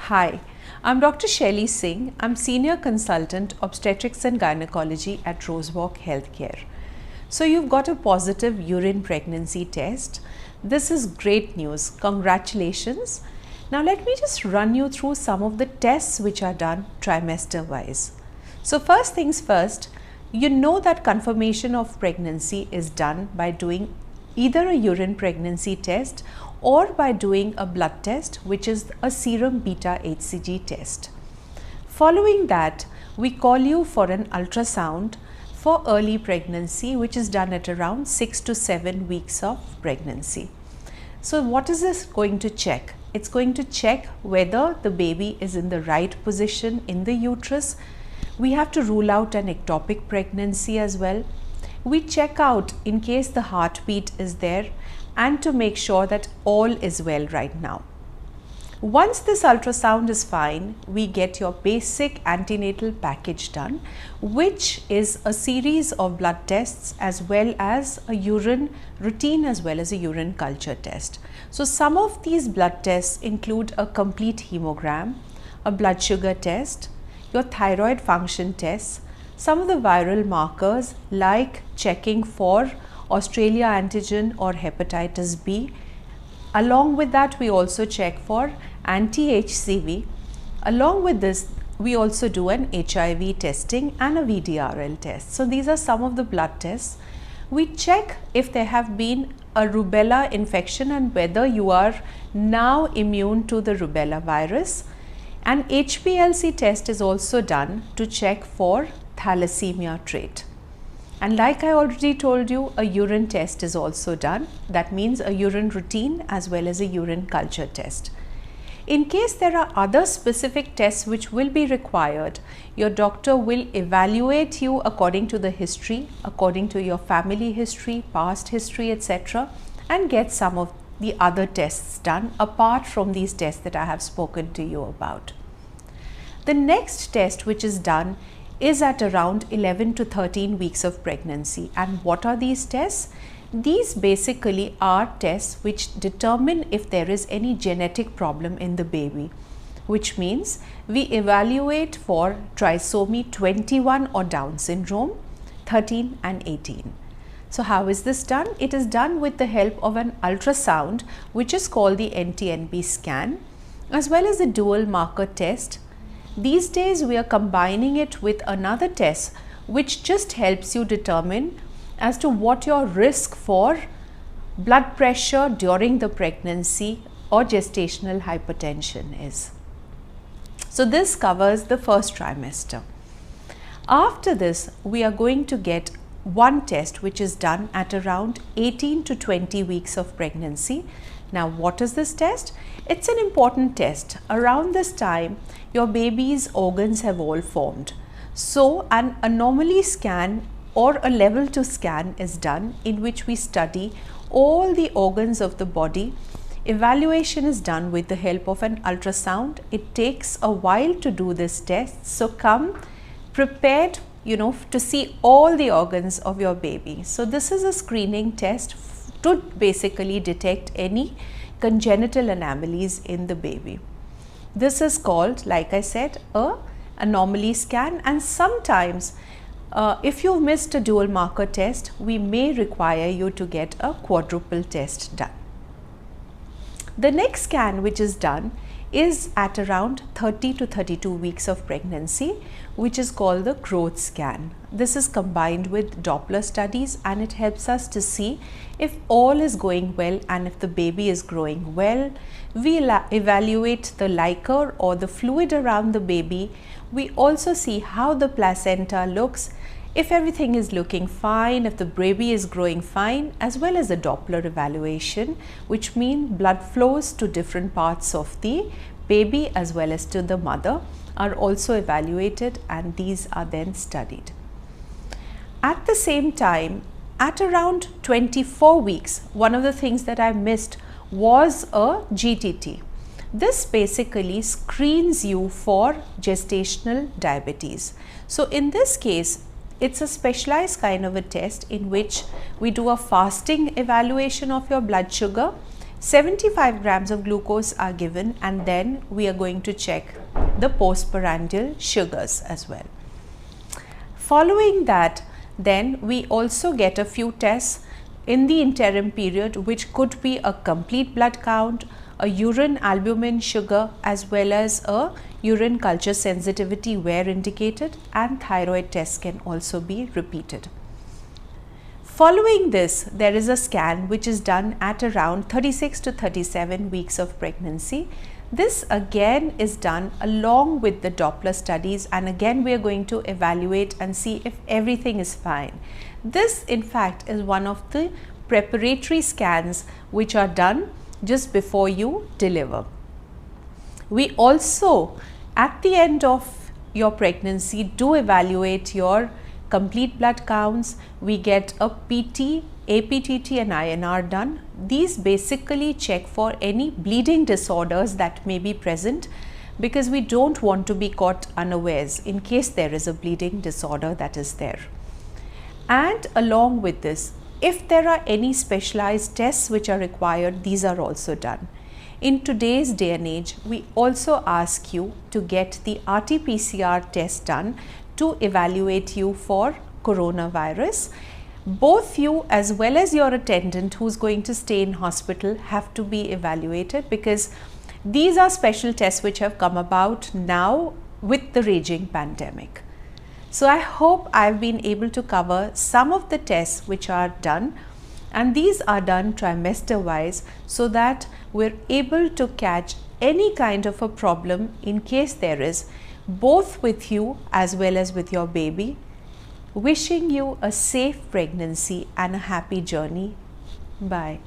Hi, I'm Dr. Shelly Singh. I'm Senior Consultant Obstetrics and Gynecology at Rosewalk Healthcare. So you've got a positive urine pregnancy test. This is great news. Congratulations. Now let me just run you through some of the tests which are done trimester wise. So first things first, you know that confirmation of pregnancy is done by doing either a urine pregnancy test or by doing a blood test, which is a serum beta HCG test. Following that, we call you for an ultrasound for early pregnancy, which is done at around 6 to 7 weeks of pregnancy. So what is this going to check? It's going to check whether the baby is in the right position in the uterus. We have to rule out an ectopic pregnancy as well. We check out in case the heartbeat is there and to make sure that all is well right now. Once this ultrasound is fine, we get your basic antenatal package done, which is a series of blood tests as well as a urine routine as well as a urine culture test. So some of these blood tests include a complete hemogram, a blood sugar test, your thyroid function tests, some of the viral markers like checking for Australia antigen or hepatitis B. Along with that, we also check for anti-HCV. Along with this, we also do an HIV testing and a VDRL test. So these are some of the blood tests. We check if there have been a rubella infection and whether you are now immune to the rubella virus. An HPLC test is also done to check for thalassemia trait. And like I already told you, a urine test is also done. That means a urine routine as well as a urine culture test. In case there are other specific tests which will be required, your doctor will evaluate you according to the history, according to your family history, past history, etc., and get some of the other tests done apart from these tests that I have spoken to you about. The next test which is done is at around 11 to 13 weeks of pregnancy. And what are these tests? These basically are tests which determine if there is any genetic problem in the baby, which means we evaluate for trisomy 21 or Down syndrome, 13 and 18. So how is this done? It is done with the help of an ultrasound, which is called the NT-NB scan, as well as a dual marker test. These days we are combining it with another test which just helps you determine as to what your risk for blood pressure during the pregnancy or gestational hypertension is. So this covers the first trimester. After this, we are going to get one test which is done at around 18 to 20 weeks of pregnancy. Now what is this test? It's an important test. Around this time, your baby's organs have all formed. So an anomaly scan or a level 2 scan is done in which we study all the organs of the body. Evaluation is done with the help of an ultrasound. It takes a while to do this test. So come prepared, to see all the organs of your baby. So this is a screening test to basically detect any congenital anomalies in the baby. This is called, like I said, a anomaly scan, and sometimes if you missed a dual marker test, we may require you to get a quadruple test done. The next scan which is done is at around 30 to 32 weeks of pregnancy, which is called the growth scan. This is combined with Doppler studies and it helps us to see if all is going well and if the baby is growing well. We evaluate the liquor or the fluid around the baby. We also see how the placenta looks. If everything is looking fine, if the baby is growing fine, as well as a Doppler evaluation, which means blood flows to different parts of the baby as well as to the mother, are also evaluated, and these are then studied. At the same time, at around 24 weeks, one of the things that I missed was a GTT. This basically screens you for gestational diabetes. So in this case, it's a specialized kind of a test in which we do a fasting evaluation of your blood sugar. 75 grams of glucose are given, and then we are going to check the postprandial sugars as well. Following that, then we also get a few tests in the interim period, which could be a complete blood count, a urine albumin sugar, as well as a urine culture sensitivity where indicated, and thyroid tests can also be repeated. Following this, there is a scan which is done at around 36 to 37 weeks of pregnancy. This again is done along with the Doppler studies, and again we are going to evaluate and see if everything is fine. This in fact is one of the preparatory scans which are done just before you deliver. We also at the end of your pregnancy do evaluate your complete blood counts. We get a PT, APTT and INR done. These basically check for any bleeding disorders that may be present, because we don't want to be caught unawares in case there is a bleeding disorder that is there. And along with this, if there are any specialized tests which are required, these are also done. In today's day and age, we also ask you to get the RT-PCR test done to evaluate you for coronavirus. Both you as well as your attendant who's going to stay in hospital have to be evaluated, because these are special tests which have come about now with the raging pandemic. So I hope I've been able to cover some of the tests which are done, and these are done trimester wise so that we're able to catch any kind of a problem in case there is, both with you as well as with your baby. Wishing you a safe pregnancy and a happy journey. Bye.